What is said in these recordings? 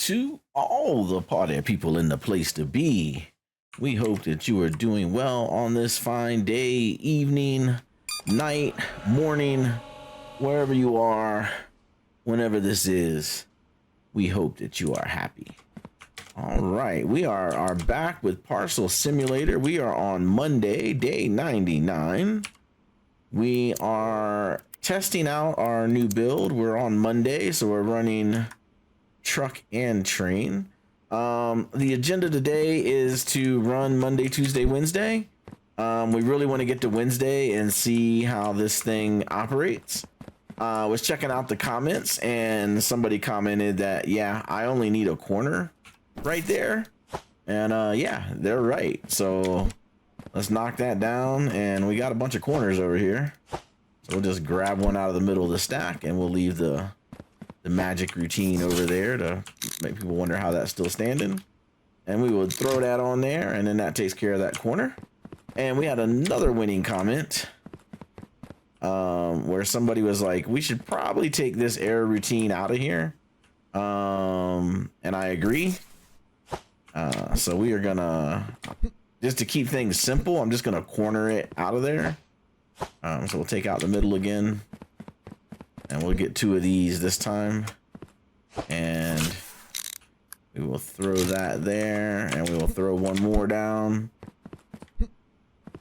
to all the party people in the place to be. We hope that you are doing well on this fine day, evening, night, morning, wherever you are, whenever this is. We hope that you are happy. All right, we are back with Parcel Simulator. We are on Monday, day 99. We are testing out our new build. We're on Monday, so we're running truck and train. The agenda today is to run Monday, Tuesday, Wednesday. We really want to get to Wednesday and see how this thing operates. Was checking out the comments and somebody commented that, yeah, I only need a corner right there. And yeah, they're right. So let's knock that down. And we got a bunch of corners over here. So we'll just grab one out of the middle of the stack and we'll leave the magic routine over there to make people wonder how that's still standing. And we would throw that on there, and then that takes care of that corner. And we had another winning comment where somebody was like, we should probably take this error routine out of here. And I agree. So we are gonna, just to keep things simple, I'm just gonna corner it out of there. So we'll take out the middle again. And we'll get two of these this time. And we will throw that there. And we will throw one more down.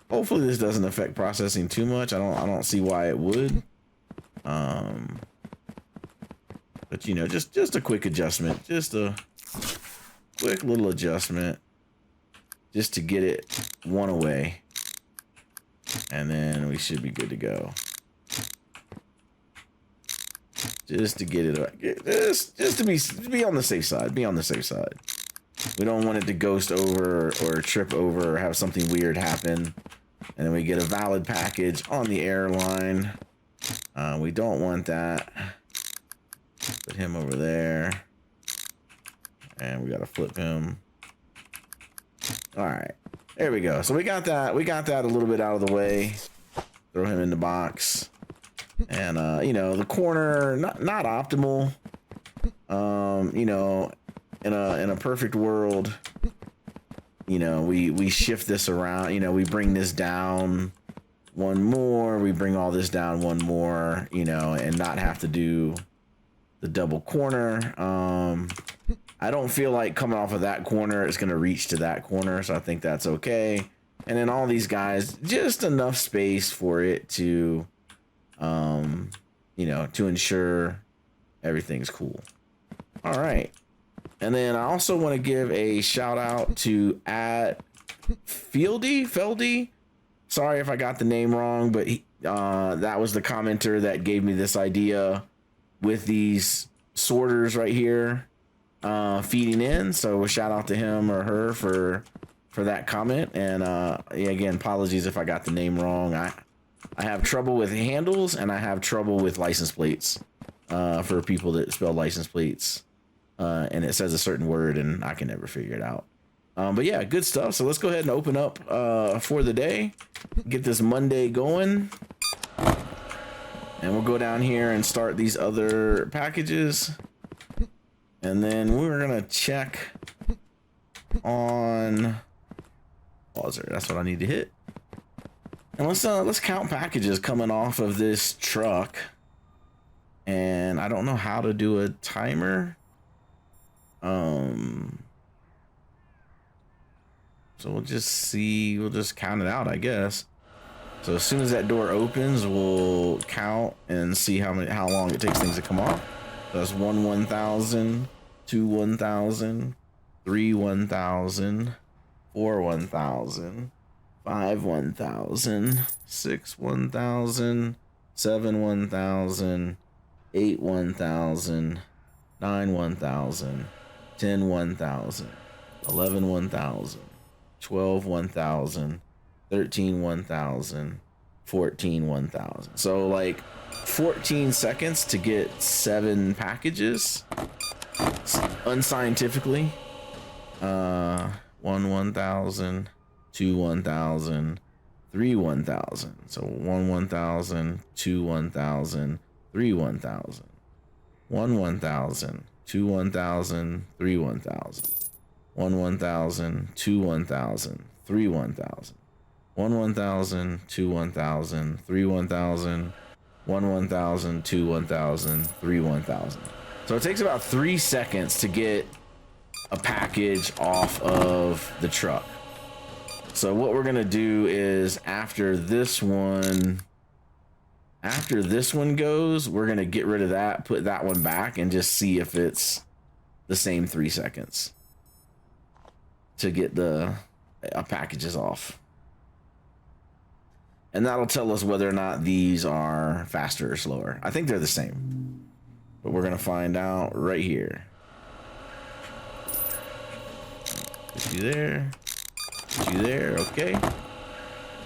Hopefully this doesn't affect processing too much. I don't see why it would. But you know, just a quick adjustment. Just a quick little adjustment. Just to get it one away. And then we should be good to go. Just to get it, just to be on the safe side. Be on the safe side. We don't want it to ghost over or trip over or have something weird happen, and then we get a valid package on the airline. We don't want that. Put him over there, and we gotta flip him. All right, there we go. So we got that. We got that a little bit out of the way. Throw him in the box. And you know, the corner not optimal. You know, in a perfect world, you know, we shift this around, you know, we bring this down one more, we bring all this down one more, you know, and not have to do the double corner. I don't feel like coming off of that corner it's gonna reach to that corner, so I think that's okay. And then all these guys, just enough space for it to you know, to ensure everything's cool. All right. And then I also want to give a shout out to Feldy. Sorry if I got the name wrong, but he, that was the commenter that gave me this idea with these sorters right here feeding in. So a shout out to him or her for that comment. And yeah, again, apologies if I got the name wrong. I have trouble with handles and I have trouble with license plates for people that spell license plates and it says a certain word and I can never figure it out. But yeah, good stuff. So let's go ahead and open up for the day, get this Monday going, and we'll go down here and start these other packages. And then we're gonna check on pauser. That's what I need to hit. And let's count packages coming off of this truck. And I don't know how to do a timer. So we'll just count it out, I guess. So as soon as that door opens, we'll count and see how long it takes things to come off. So that's 1 1,000, 2 1,000, 3 1,000, 4 1,000. 5 1,000, 6 1,000, 7 1,000, 8 1,000, 9 1,000, 10 1,000, 11 1,000, 12 1,000, 13 1,000, 14 1,000. So like 14 seconds to get 7 packages unscientifically. 1 1,000. 2 1,000, 3 1,000. So 1 1,000, 2 1,000, 3 1,000, 1 1,000, 2 1000, 3 1000, 1 1000, 2 1000, 3 1000, 1 1000, 2 1000, 3 1000, 1 1000, 2 1000, 3 1000. So it takes about 3 seconds to get a package off of the truck. So what we're gonna do is after this one goes, we're gonna get rid of that, put that one back, and just see if it's the same 3 seconds to get the packages off. And that'll tell us whether or not these are faster or slower. I think they're the same, but we're gonna find out right here. Put you there, put you there, okay.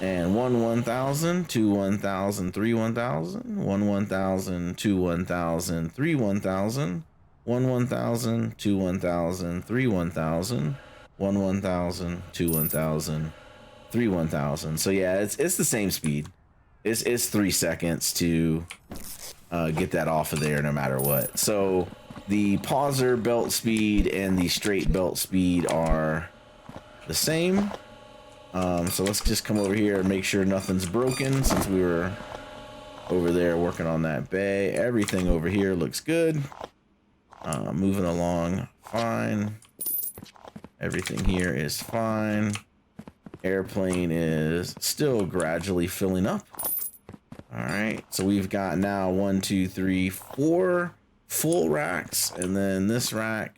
And 1 1000, 2 1000, 3 1000, 1 1000, 2 1000, 3 1000, 1 1000, 2 1000, 3 1000, 1 1000, 2 1000, 3 1000. So yeah, it's the same speed. It's 3 seconds to get that off of there no matter what. So the pauser belt speed and the straight belt speed are the same. So let's just come over here and make sure nothing's broken, since we were over there working on that bay. Everything over here looks good. Moving along fine. Everything here is fine. Airplane is still gradually filling up. All right, so we've got now 1 2 3 4 full racks, and then this rack,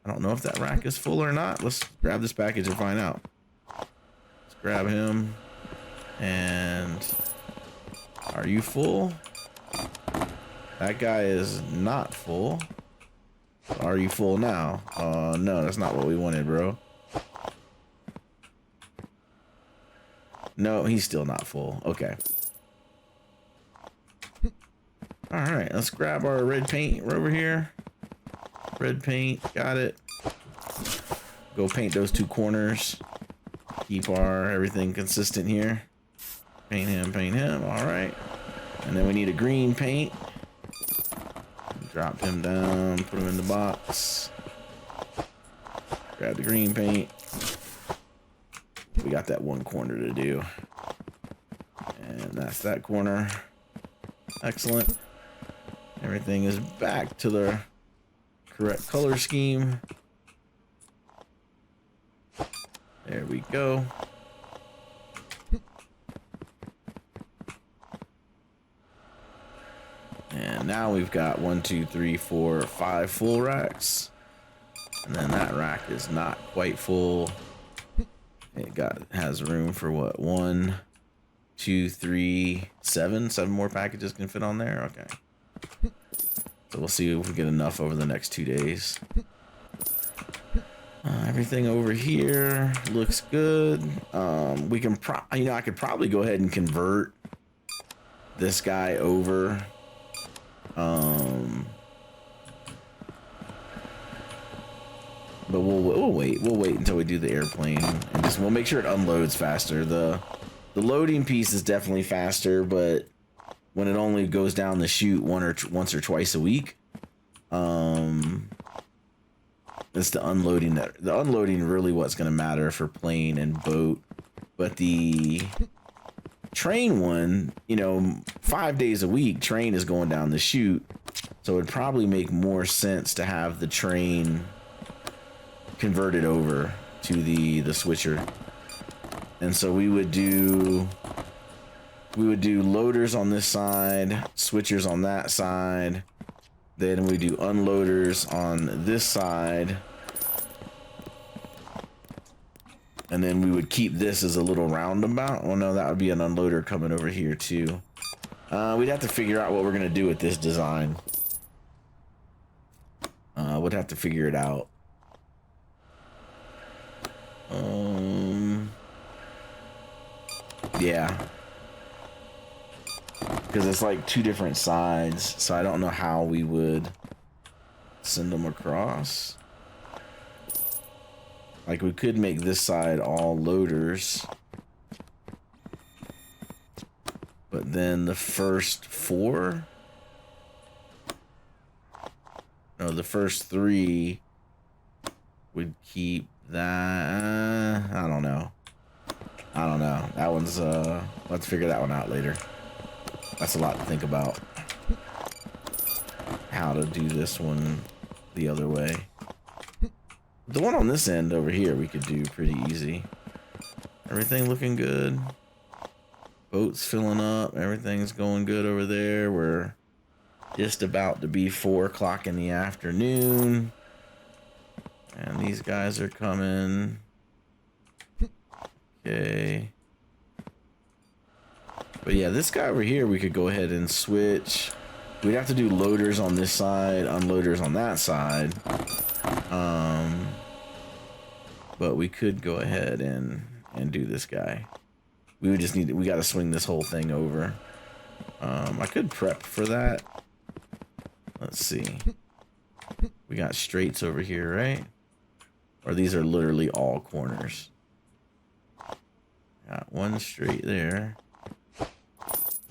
I don't know if that rack is full or not. Let's grab this package and find out. Let's grab him. And are you full? That guy is not full. Are you full now? No, that's not what we wanted, bro. No, he's still not full. Okay. All right, let's grab our red paint over here. Red paint, got it. Go paint those 2 corners. Keep our everything consistent here. Paint him, all right. And then we need a green paint. Drop him down, put him in the box. Grab the green paint. We got that one corner to do. And that's that corner. Excellent. Everything is back to the correct color scheme. There we go. And now we've got 1 2 3 4 5 full racks. And then that rack is not quite full. It has room for what? 1 2 3 7 more packages can fit on there. Okay. So we'll see if we get enough over the next 2 days. Everything over here looks good. We can I could probably go ahead and convert this guy over. But we'll wait. We'll wait until we do the airplane, and we'll make sure it unloads faster. The loading piece is definitely faster, but when it only goes down the chute once or twice a week, it's the unloading the unloading really what's going to matter for plane and boat. But the train one, 5 days a week, train is going down the chute, so it'd probably make more sense to have the train converted over to the switcher. And so we would do loaders on this side, switchers on that side, then we do unloaders on this side, and then we would keep this as a little roundabout. Oh no, that would be an unloader coming over here too. We'd have to figure out what we're gonna do with this design. We'd have to figure it out. Yeah, because it's like 2 different sides, so I don't know how we would send them across. Like, we could make this side all loaders, but then the first 4 No, the first 3 would keep that. I don't know. That one's let's figure that one out later. That's a lot to think about. How to do this one the other way. The one on this end over here we could do pretty easy. Everything looking good. Boat's filling up. Everything's going good over there. We're just about to be 4 o'clock in the afternoon. And these guys are coming. Okay. But yeah, this guy over here, we could go ahead and switch. We'd have to do loaders on this side, unloaders on that side. But we could go ahead and do this guy. We would just need to, we got to swing this whole thing over. I could prep for that. Let's see. We got straights over here, right? Or these are literally all corners. Got one straight there.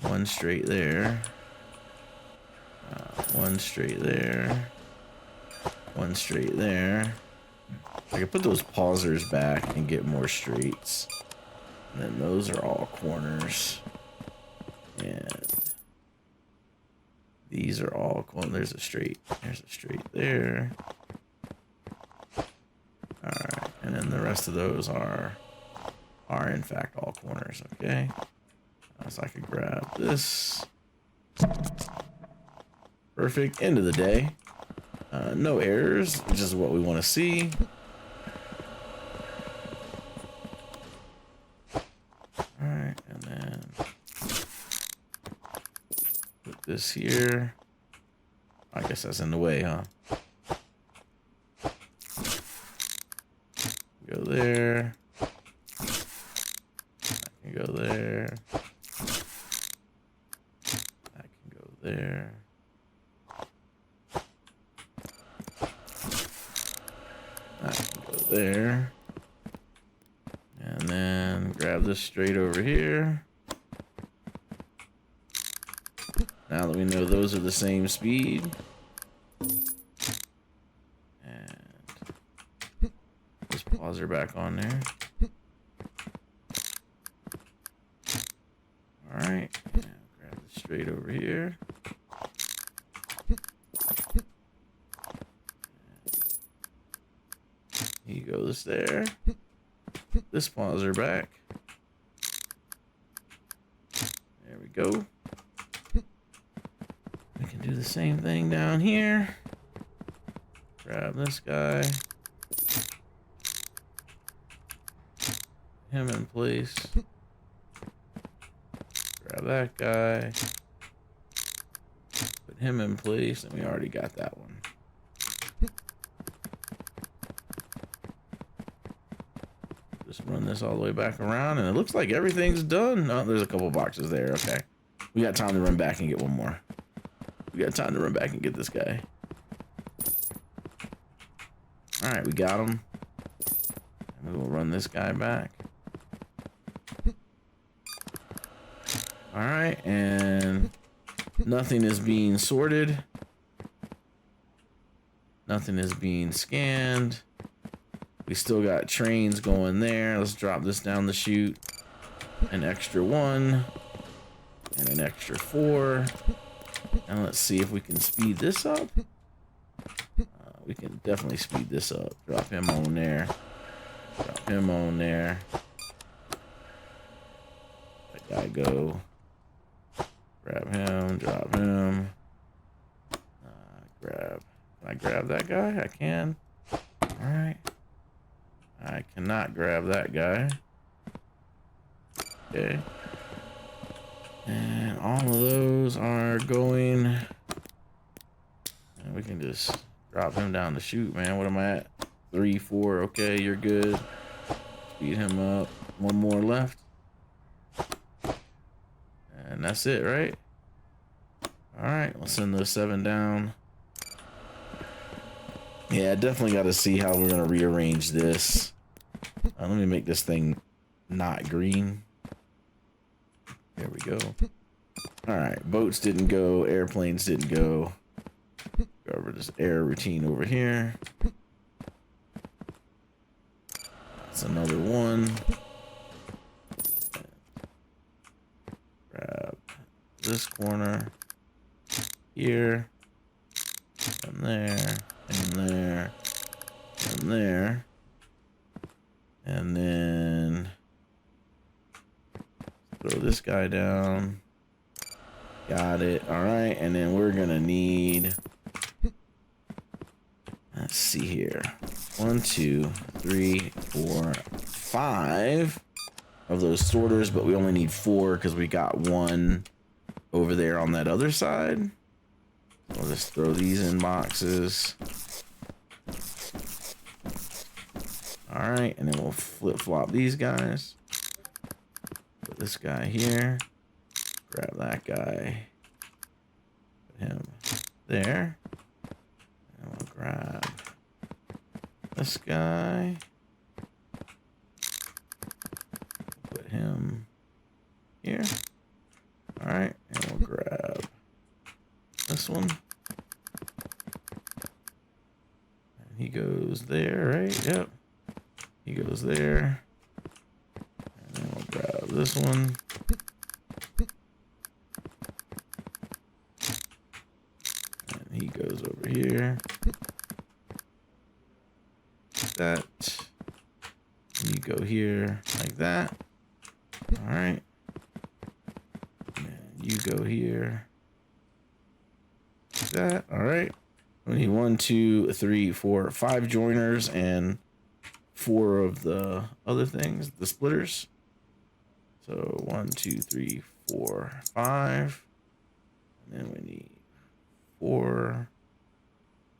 One straight there. One straight there. One straight there. I can put those pausers back and get more straights. And then those are all corners. And these are all corners. There's a straight. There's a straight there. Alright. And then the rest of those are in fact all corners. Okay. So I could grab this. Perfect. End of the day. No errors, which is what we want to see. Alright, and then put this here. I guess that's in the way, huh? Go there. I can go there. I can go there. I can go there. And then grab this straight over here. Now that we know those are the same speed. And just pause her back on there. Alright. Now grab this straight over here. He goes there. This pauser back. There we go. We can do the same thing down here. Grab this guy. Him in place. Grab that guy. Put him in place, and we already got that one. Just run this all the way back around, and it looks like everything's done. Oh, there's a couple boxes there. Okay. We got time to run back and get one more. We got time to run back and get this guy. Alright, we got him. And we will run this guy back. Alright, and nothing is being sorted. Nothing is being scanned. We still got trains going there. Let's drop this down the chute. An extra 1. And an extra 4. And let's see if we can speed this up. We can definitely speed this up. Drop him on there. Drop him on there. That guy go. Grab him. Drop him. Grab. Can I grab that guy? I can. Alright. I cannot grab that guy. Okay. And all of those are going. And we can just drop him down the chute, man. What am I at? 3, 4. Okay, you're good. Speed him up. 1 more left. And that's it, right? Alright, let's send those 7 down. Yeah, definitely got to see how we're going to rearrange this. Let me make this thing not green. There we go. Alright, boats didn't go, airplanes didn't go. Go cover this air routine over here. That's another one. Grab this corner here, and there, and there, and there, and then throw this guy down. Got it. All right, and then we're gonna need, let's see here, 1, 2, 3, 4, 5 of those sorters, but we only need 4 because we got 1 over there on that other side. We'll just throw these in boxes. All right, and then we'll flip-flop these guys. Put this guy here. Grab that guy. Put him there. And we'll grab this guy. Put him here. All right, and we'll grab this one. And he goes there, right? Yep. He goes there. And then we'll grab this one. And he goes over here. Like that. And you go here like that. All right. And you go here. Like that. All right. We need 1, 2, 3, 4, 5 joiners and 4 of the other things, the splitters. So 1, 2, 3, 4, 5. And then we need 4.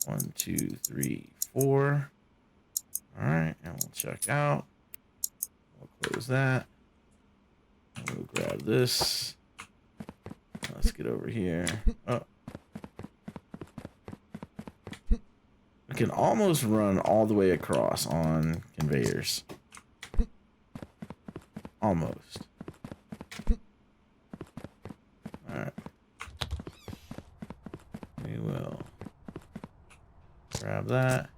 1, 2, 3, 4. All right, and we'll check out. We'll close that. And we'll grab this. Let's get over here. Oh. We can almost run all the way across on conveyors. Almost. Alright. We will grab that.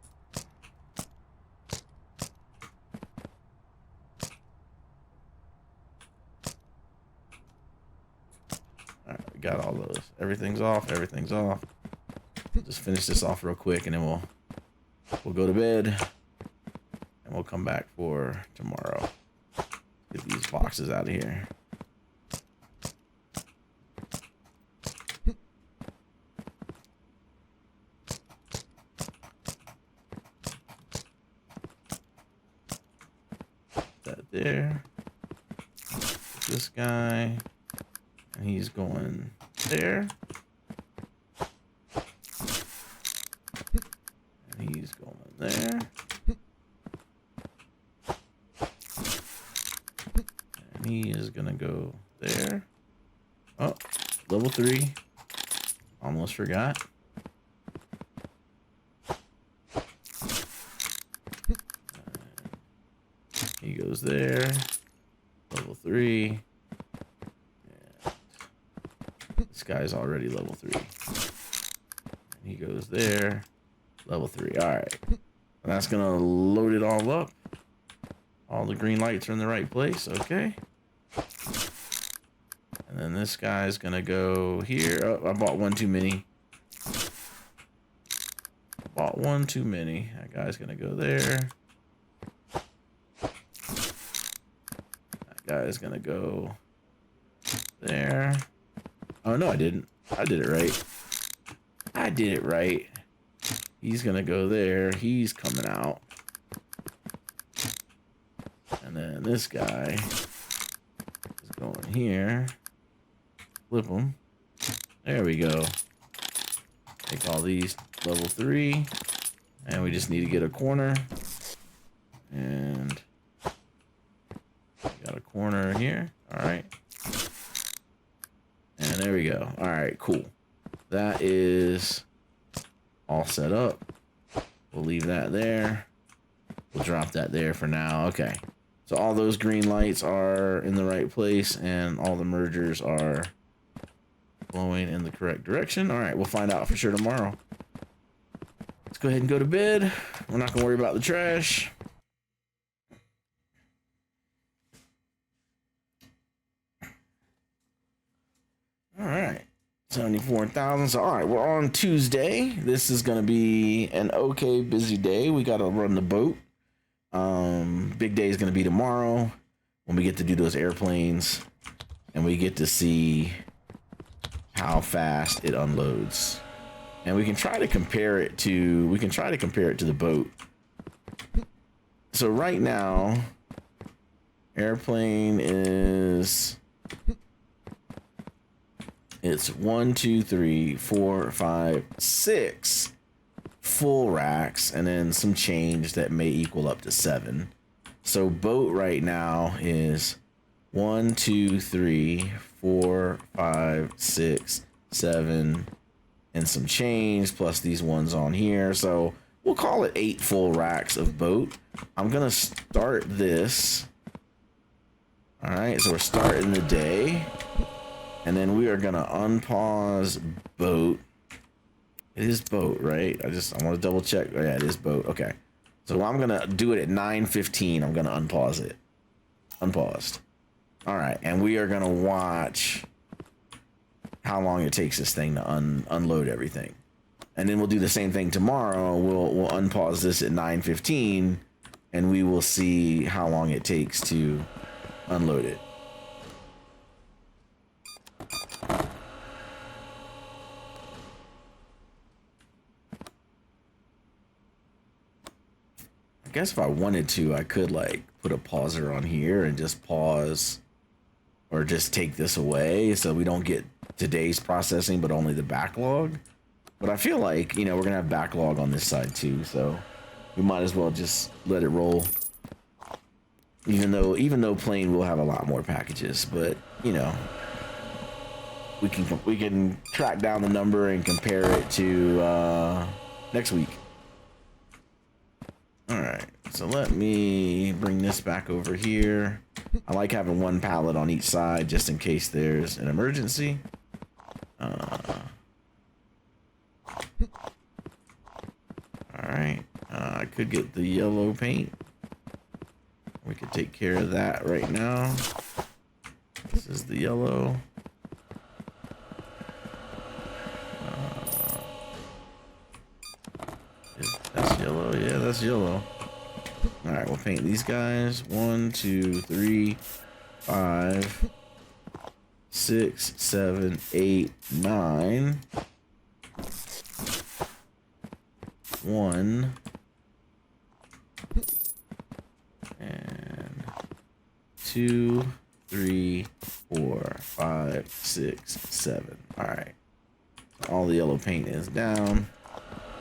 Alright, we got all those. Everything's off, everything's off. Just finish this off real quick and then we'll go to bed and we'll come back for tomorrow. Get these boxes out of here. That there. This guy. And he's going there. And he's going there. And he is gonna go there. Oh, level 3. Almost forgot. He goes there. Level 3. And this guy's already level 3. And he goes there. Level 3. Alright. And that's gonna load it all up. All the green lights are in the right place. Okay. And then this guy's gonna go here. Oh, I bought one too many. Bought one too many. That guy's gonna go there. That guy's gonna go there. Oh no, I didn't. I did it right. I did it right. He's gonna go there. He's coming out. And then this guy is going here. Flip them. There we go. Take all these level 3. And we just need to get a corner. And got a corner here. Alright. And there we go. Alright, cool. That is all set up. We'll leave that there. We'll drop that there for now. Okay. So all those green lights are in the right place and all the mergers are flowing in the correct direction. All right, we'll find out for sure tomorrow. go ahead and go to bed. We're not gonna worry about the trash. All right, 74,000. So all right, we're on Tuesday. This is gonna be an okay busy day. We gotta run the boat. Big day is gonna be tomorrow when we get to do those airplanes and we get to see how fast it unloads. And we can try to compare it to the boat. So right now, airplane is, it's 1, 2, 3, 4, 5, 6 full racks, and then some change that may equal up to 7. So boat right now is 1, 2, 3, 4, 5, 6, 7, and some change plus these ones on here. So we'll call it 8 full racks of boat. I'm gonna start this. All right, so we're starting the day, and then we are gonna unpause boat. It is boat, right? I want to double check. Oh, yeah, it is boat. Okay, so I'm gonna do it at 9:15. I'm gonna unpause it. Unpaused. All right, and we are gonna watch how long it takes this thing to unload everything, and then we'll do the same thing tomorrow. We'll unpause this at 9:15, and we will see how long it takes to unload it. I guess if I wanted to, I could like put a pauser on here and just pause, or just take this away so we don't get today's processing but only the backlog. But I feel like, you know, we're gonna have backlog on this side too, so we might as well just let it roll, even though plane will have a lot more packages. But you know, we can track down the number and compare it to next week. All right, so let me bring this back over here. I like having one pallet on each side just in case there's an emergency. Alright, I could get the yellow paint. We could take care of that right now. This is the yellow. That's yellow. Yeah, that's yellow. Alright, we'll paint these guys. 1, 2, 3, 5, 6, 7, 8, 9. 1 and 2, 3, 4, 5, 6, 7. All right, all the yellow paint is down.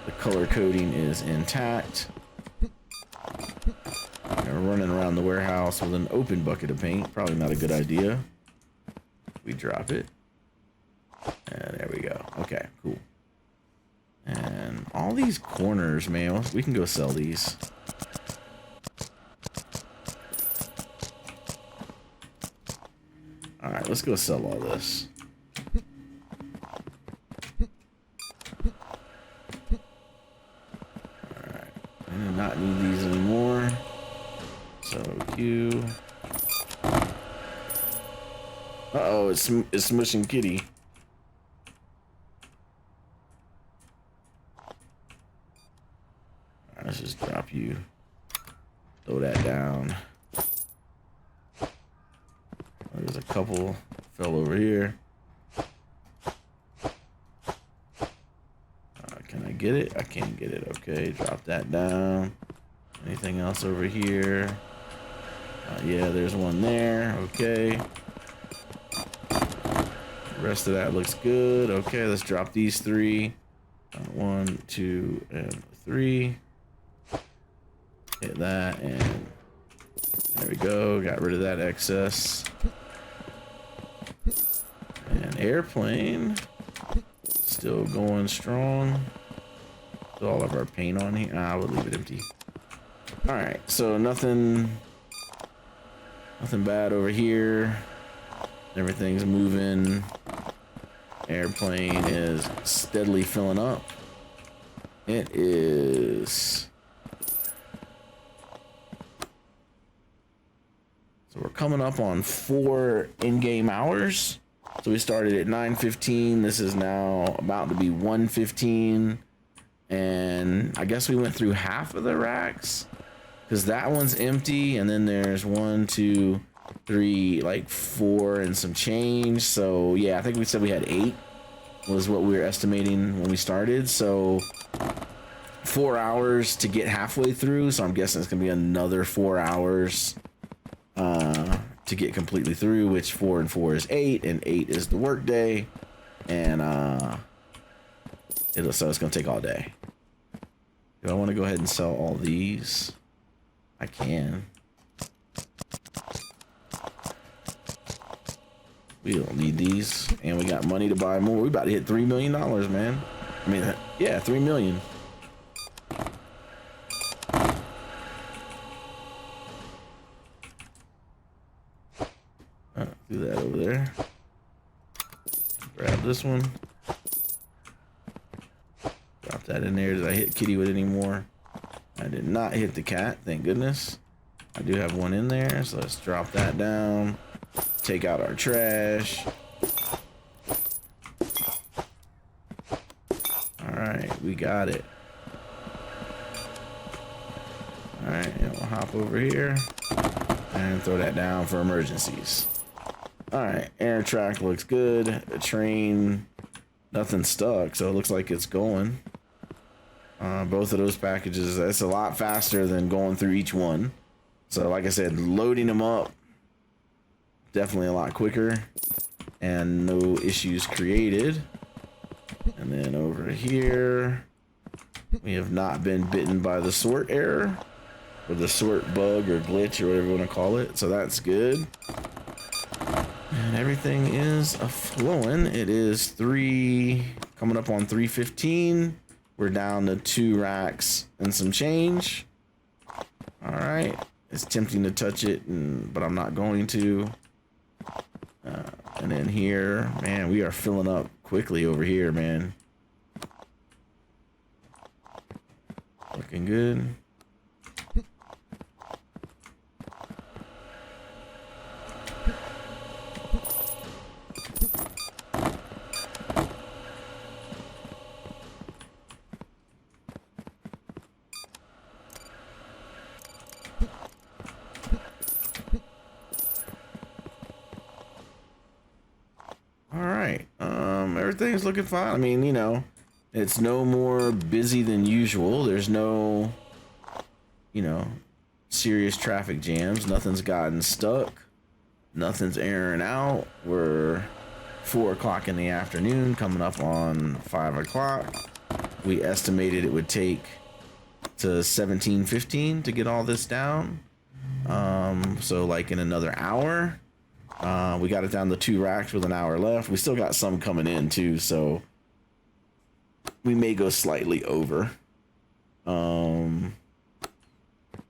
The color coding is intact. And we're running around the warehouse with an open bucket of paint. Probably not a good idea. We drop it, and there we go. Okay, cool. And all these corners, man, we can go sell these. All right, let's go sell all this. All right, I do not need these anymore. So Q. Uh-oh, it's smushing kitty. Let's just drop you. Throw that down. There's a couple fell over here. Can I get it? I can't get it. Okay, drop that down. Anything else over here? Yeah, there's one there. Okay. The rest of that looks good. Okay, let's drop these 3. 1, 2, and 3. Hit that, and there we go. Got rid of that excess. And airplane still going strong. With all of our paint on here. I would leave it empty. All right, so nothing bad over here. Everything's moving. Airplane is steadily filling up. It is. So we're coming up on 4 in-game hours. So we started at 9:15. This is now about to be 1:15. And I guess we went through half of the racks because that one's empty. And then there's 1, 2, 3, like 4 and some change. So yeah, I think we said we had 8 was what we were estimating when we started. So 4 hours to get halfway through. So I'm guessing it's going to be another 4 hours to get completely through, which 4 and 4 is 8, and 8 is the work day, and so it's gonna take all day. Do I want to go ahead and sell all these? I can. We don't need these, and we got money to buy more. We about to hit $3 million, man. I mean, yeah, 3 million. Do that over there. Grab this one. Drop that in there. Did I hit Kitty with any more? I did not hit the cat, thank goodness. I do have one in there, so let's drop that down. Take out our trash. Alright, we got it. Alright, and we'll hop over here and throw that down for emergencies. Alright, air track looks good. The train, nothing stuck, so it looks like it's going. Both of those packages, that's a lot faster than going through each one. So like I said, loading them up, definitely a lot quicker and no issues created. And then over here, we have not been bitten by the sort error or the sort bug or glitch or whatever you want to call it. So that's good. And everything is flowing. It is coming up on 3:15. We're down to 2 racks and some change. All right, it's tempting to touch it, but I'm not going to. And then here, man, we are filling up quickly over here, man. Looking good. Everything's looking fine. I mean, you know, it's no more busy than usual. There's no, you know, serious traffic jams. Nothing's gotten stuck. Nothing's airing out. We're 4 o'clock in the afternoon, coming up on 5 o'clock. We estimated it would take to 17:15 to get all this down. So like in another hour. We got it down to 2 racks with an hour left. We still got some coming in too, so we may go slightly over. But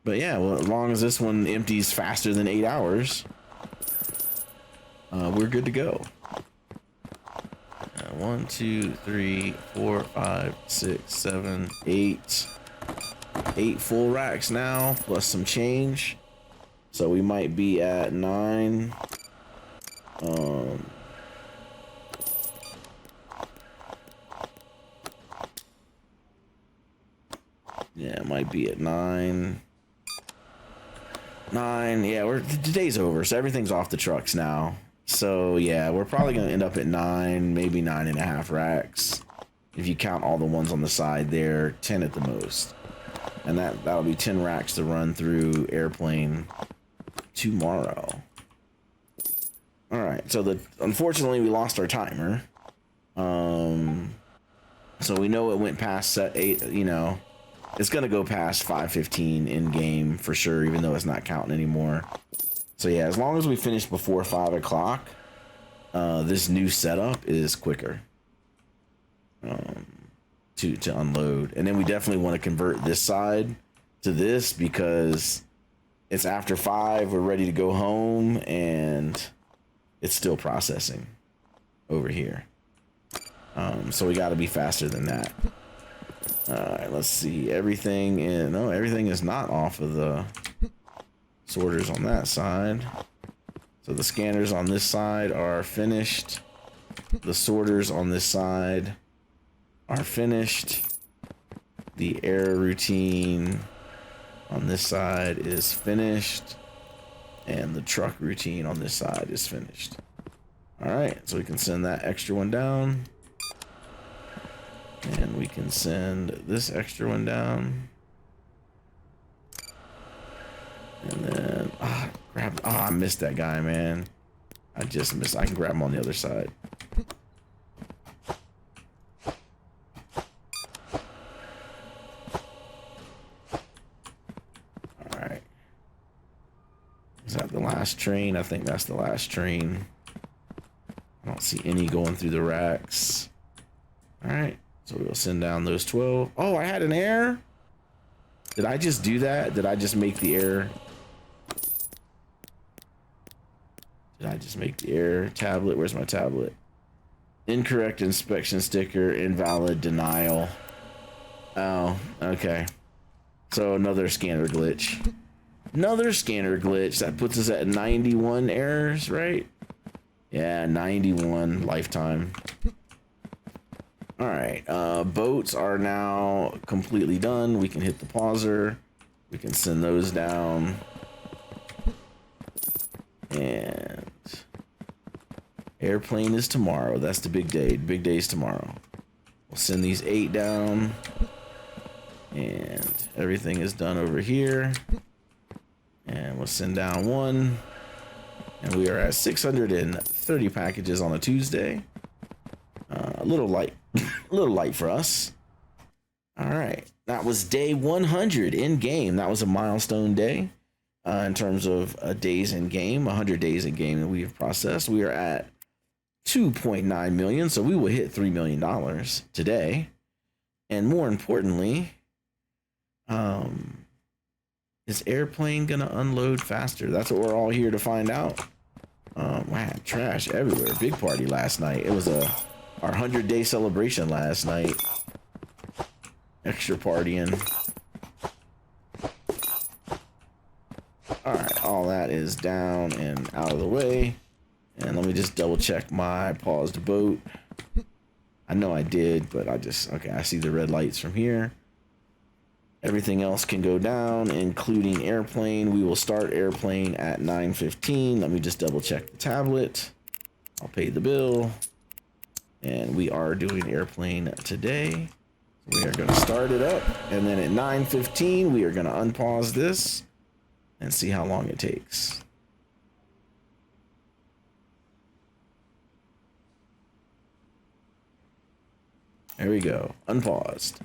yeah, well, as long as this one empties faster than 8 hours, we're good to go. 1, 2, 3, 4, 5, 6, 7, 8. 8 full racks now, plus some change. So we might be at 9. Yeah, it might be at 9. Yeah, today's over, so everything's off the trucks now. So yeah, we're probably gonna end up at 9, maybe 9.5 racks. If you count all the ones on the side there, 10 at the most. And that'll be 10 racks to run through airplane tomorrow. All right, so unfortunately we lost our timer. So we know it went past set 8, you know, it's gonna go past 5:15 in game for sure, even though it's not counting anymore. So yeah, as long as we finish before 5 o'clock, this new setup is quicker to unload. And then we definitely want to convert this side to this because it's after 5, we're ready to go home, and it's still processing over here. So we got to be faster than that. All right, let's see. Everything in, no, everything is not off of the sorters on that side. So the scanners on this side are finished. The sorters on this side are finished. The air routine on this side is finished. And the truck routine on this side is finished. All right, so we can send that extra one down. And we can send this extra one down. And then, I missed that guy, man. I just missed. I can grab him on the other side. All right. Is that the last train? I think that's the last train. I don't see any going through the racks. All right. So we'll send down those 12. Oh, I had an error. Did I just do that? Did I just make the error? Did I just make the error? Tablet, where's my tablet? Incorrect inspection sticker, invalid denial. Oh, okay. So another scanner glitch. Another scanner glitch. That puts us at 91 errors, right? Yeah, 91 lifetime. All right, boats are now completely done. We can hit the pauser. We can send those down. And airplane is tomorrow. That's the big day. Big day's tomorrow. We'll send these 8 down. And everything is done over here. And we'll send down 1. And we are at 630 packages on a Tuesday. A little light. A little light for us. All right. That was day 100 in game. That was a milestone day in terms of days in game, 100 days in game that we have processed. We are at 2.9 million. So we will hit $3 million today. And more importantly, is airplane going to unload faster? That's what we're all here to find out. Wow, trash everywhere. Big party last night. It was our 100-day celebration last night. Extra partying. All right, all that is down and out of the way. And let me just double check my paused boat. I know I did, but okay, I see the red lights from here. Everything else can go down, including airplane. We will start airplane at 9:15. Let me just double check the tablet. I'll pay the bill. And we are doing airplane today. We are going to start it up. And then at 9:15, we are going to unpause this and see how long it takes. There we go. Unpaused.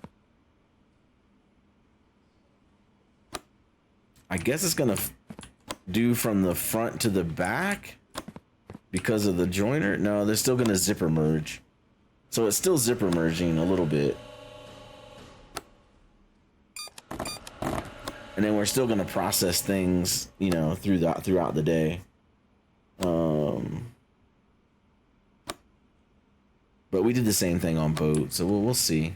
I guess it's going to do from the front to the back because of the joiner. No, they're still going to zipper merge. So it's still zipper merging a little bit. And then we're still going to process things, you know, throughout the day. But we did the same thing on boat, so we'll see.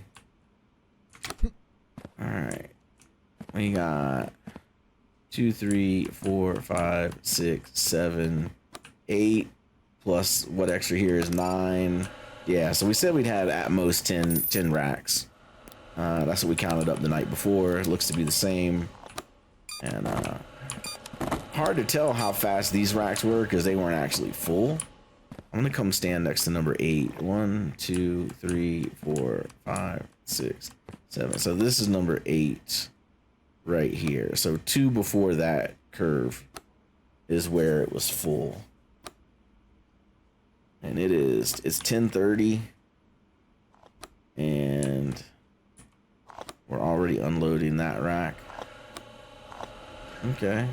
All right. We got 2, 3, 4, 5, 6, 7, 8 plus what extra here is 9. Yeah, so we said we'd have at most 10 racks. That's what we counted up the night before. It looks to be the same. And hard to tell how fast these racks were because they weren't actually full. I'm gonna come stand next to number 8. 1, 2, 3, 4, 5, 6, 7. So this is number 8 right here. So 2 before that curve is where it was full. And it's 10:30 and we're already unloading that rack. Okay.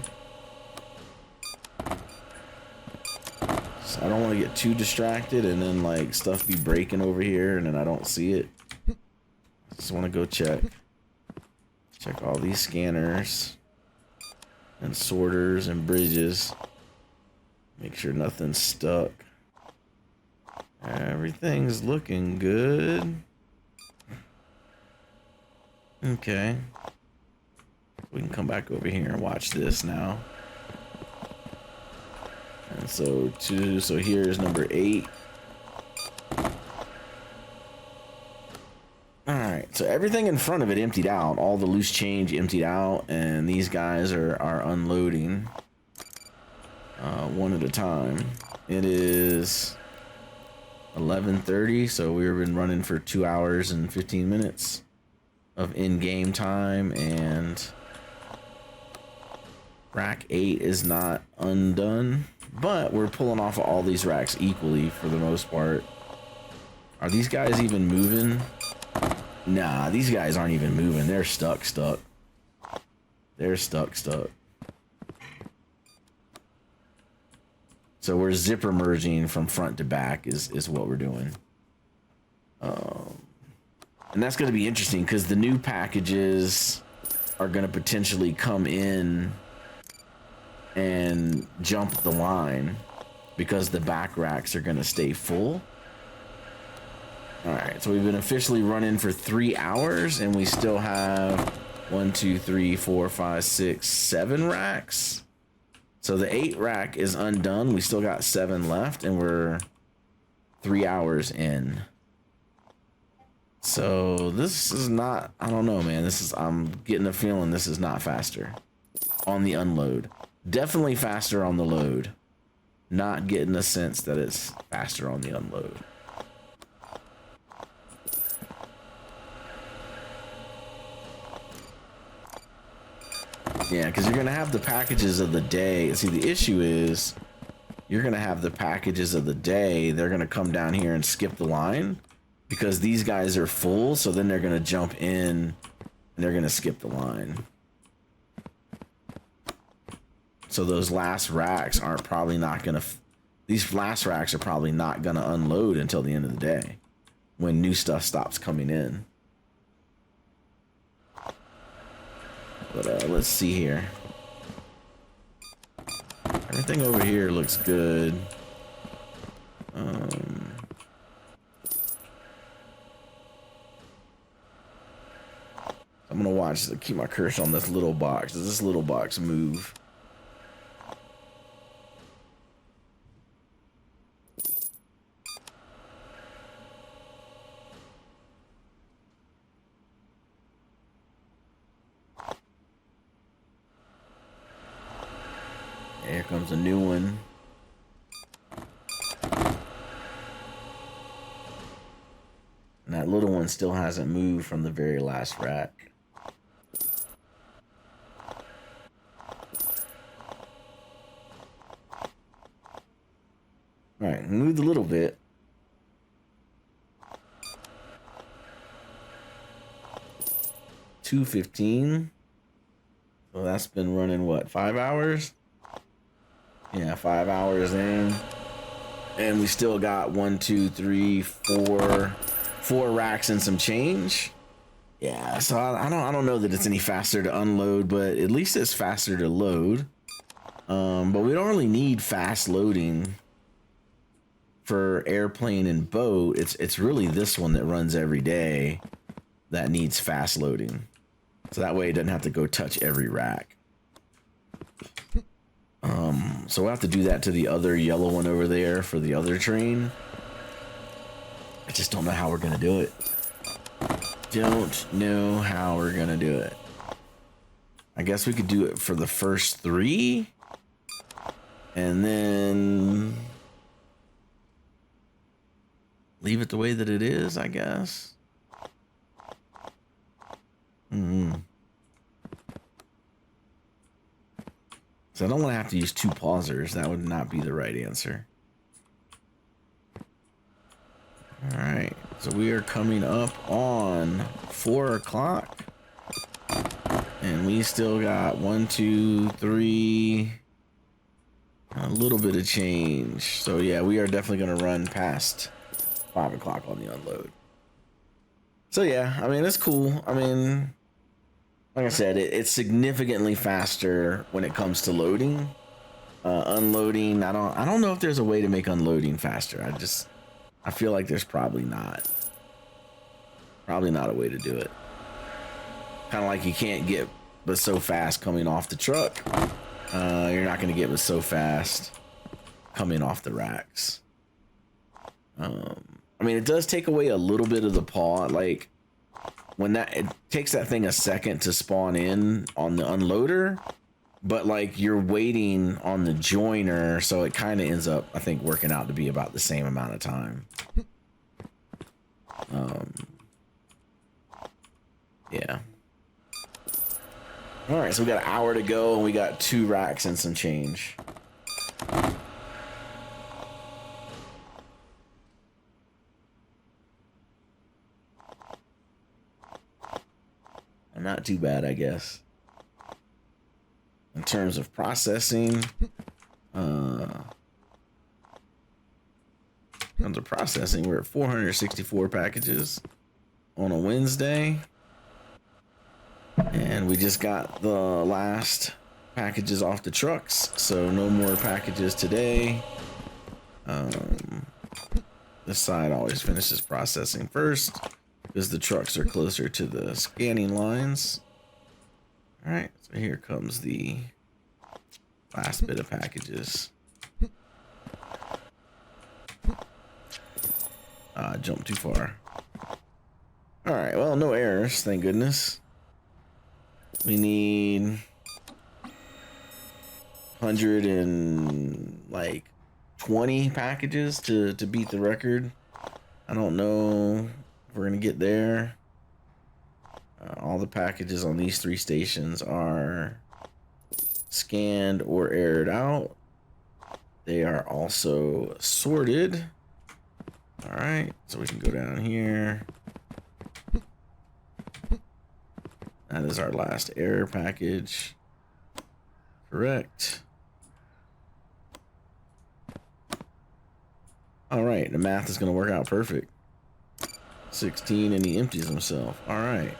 So I don't want to get too distracted and then like stuff be breaking over here and then I don't see it. Just want to go check all these scanners and sorters and bridges. Make sure nothing's stuck. Everything's looking good. Okay. We can come back over here and watch this now. And so here's number 8. Alright, so everything in front of it emptied out. All the loose change emptied out, and these guys are unloading one at a time. It is 11:30, so we've been running for 2 hours and 15 minutes of in-game time, and rack 8 is not undone, but we're pulling off all these racks equally for the most part. Are these guys even moving? Nah, these guys aren't even moving. They're stuck. They're stuck. So we're zipper merging from front to back is what we're doing. And that's going to be interesting because the new packages are going to potentially come in and jump the line because the back racks are going to stay full. All right, so we've been officially running for 3 hours, and we still have 1, 2, 3, 4, 5, 6, 7 racks. So the 8 rack is undone. We still got 7 left, and we're 3 hours in. So this is not, I don't know, man. I'm getting a feeling this is not faster on the unload. Definitely faster on the load. Not getting a sense that it's faster on the unload. Yeah, because you're going to have the packages of the day. See, the issue is you're going to have the packages of the day. They're going to come down here and skip the line because these guys are full. So then they're going to jump in and they're going to skip the line. So those last racks aren't probably not going to... These last racks are probably not going to unload until the end of the day when new stuff stops coming in. But let's see here. Everything over here looks good. I'm gonna watch, keep my cursor on this little box. Does this little box move? Here comes a new one. And that little one still hasn't moved from the very last rack. All right, moved a little bit. $2.15. So that's been running what, 5 hours? Yeah, 5 hours in, and we still got 1, 2, 3, 4 racks and some change. Yeah, so I don't know that it's any faster to unload, but at least it's faster to load. But we don't really need fast loading for airplane and boat. It's really this one that runs every day that needs fast loading, so that way it doesn't have to go touch every rack. So we'll have to do that to the other yellow one over there for the other train. I just don't know how we're gonna do it. Don't know how we're gonna do it. I guess we could do it for the first 3, and then leave it the way that it is, I guess. So I don't want to have to use 2 pausers. That would not be the right answer. All right. So we are coming up on 4 o'clock. And we still got 1, 2, 3. A little bit of change. So yeah, we are definitely going to run past 5 o'clock on the unload. So yeah, I mean, it's cool. I mean... Like I said, it's significantly faster when it comes to loading. Unloading, I don't know if there's a way to make unloading faster. I feel like there's probably not. Probably not a way to do it. Kind of like you can't get but so fast coming off the truck. You're not going to get but so fast coming off the racks. I mean, it does take away a little bit of the paw. Like when it takes that thing a second to spawn in on the unloader, but like you're waiting on the joiner, so it kind of ends up, I think, working out to be about the same amount of time. Yeah. All right, so we got an hour to go, and we got 2 racks and some change. Not too bad, I guess. In terms of processing, we're at 464 packages on a Wednesday. And we just got the last packages off the trucks, so no more packages today. This side always finishes processing first because the trucks are closer to the scanning lines. All right, so here comes the last bit of packages. Jumped too far. All right, well, no errors, thank goodness. We need 120 packages to beat the record. I don't know if we're gonna get there. All the packages on these 3 stations are scanned or errored out. They are also sorted. All right, so we can go down here. That is our last error package. Correct. All right, the math is going to work out perfect. 16, and he empties himself. All right.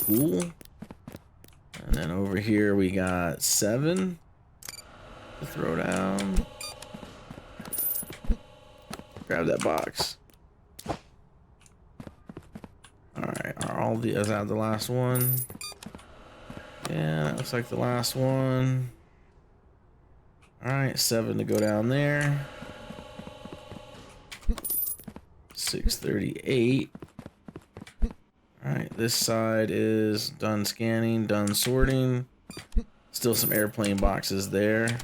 Cool. And then over here we got 7 to throw down. Grab that box. Alright, is that the last one? Yeah, that looks like the last one. Alright, 7 to go down there. 638. Alright, this side is done scanning, done sorting. Still some airplane boxes there.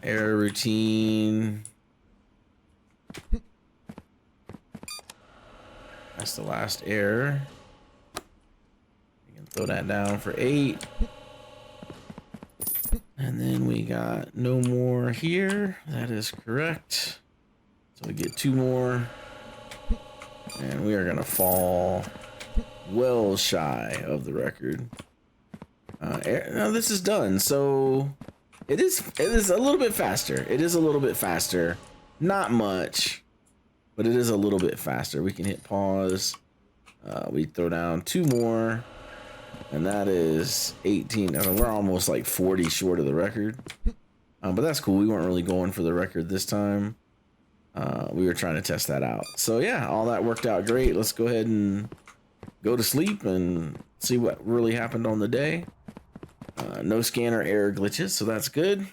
Error routine. That's the last error. You can throw that down for 8. And then we got no more here. That is correct. So we get 2 more. And we are going to fall well shy of the record. Now this is done. So it is a little bit faster. It is a little bit faster. Not much, but it is a little bit faster. We can hit pause. We throw down 2 more, and that is 18. We're almost like 40 short of the record, but that's cool. We weren't really going for the record this time. We were trying to test that out. So yeah, all that worked out great. Let's go ahead and go to sleep and see what really happened on the day. No scanner error glitches, so that's good.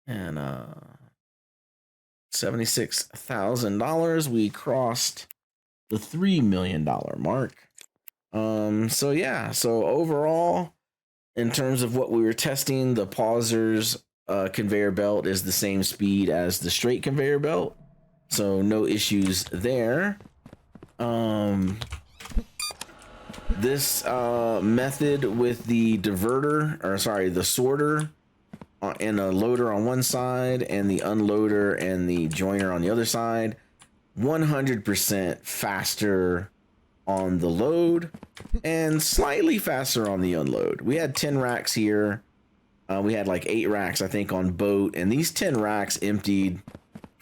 And $76,000. We crossed the $3 million mark. So yeah, so overall, in terms of what we were testing, the pausers conveyor belt is the same speed as the straight conveyor belt, so no issues there. This method with the the sorter and a loader on one side and the unloader and the joiner on the other side, 100% faster on the load and slightly faster on the unload. We had 10 racks here. We had like 8 racks, I think, on boat, and these 10 racks emptied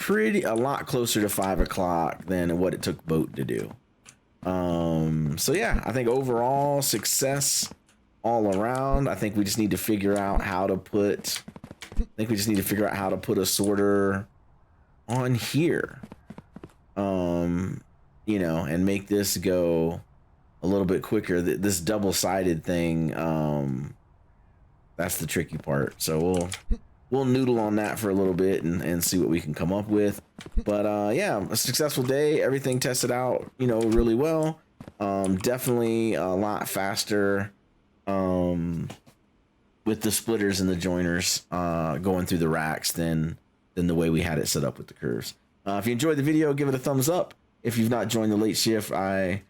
a lot closer to 5 o'clock than what it took boat to do. So yeah, I think overall success all around. I think we just need to figure out how to put a sorter on here, and make this go a little bit quicker. This double-sided thing, that's the tricky part. So we'll noodle on that for a little bit and see what we can come up with. But yeah, a successful day. Everything tested out, you know, really well. Definitely a lot faster with the splitters and the joiners going through the racks than the way we had it set up with the curves. If you enjoyed the video, give it a thumbs up. If you've not joined the late shift, I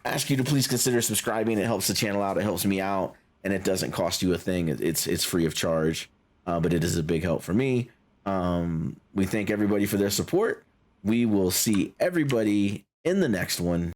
ask you to please consider subscribing. It helps the channel out, it helps me out, and it doesn't cost you a thing. It's free of charge, but it is a big help for me. We thank everybody for their support. We will see everybody in the next one.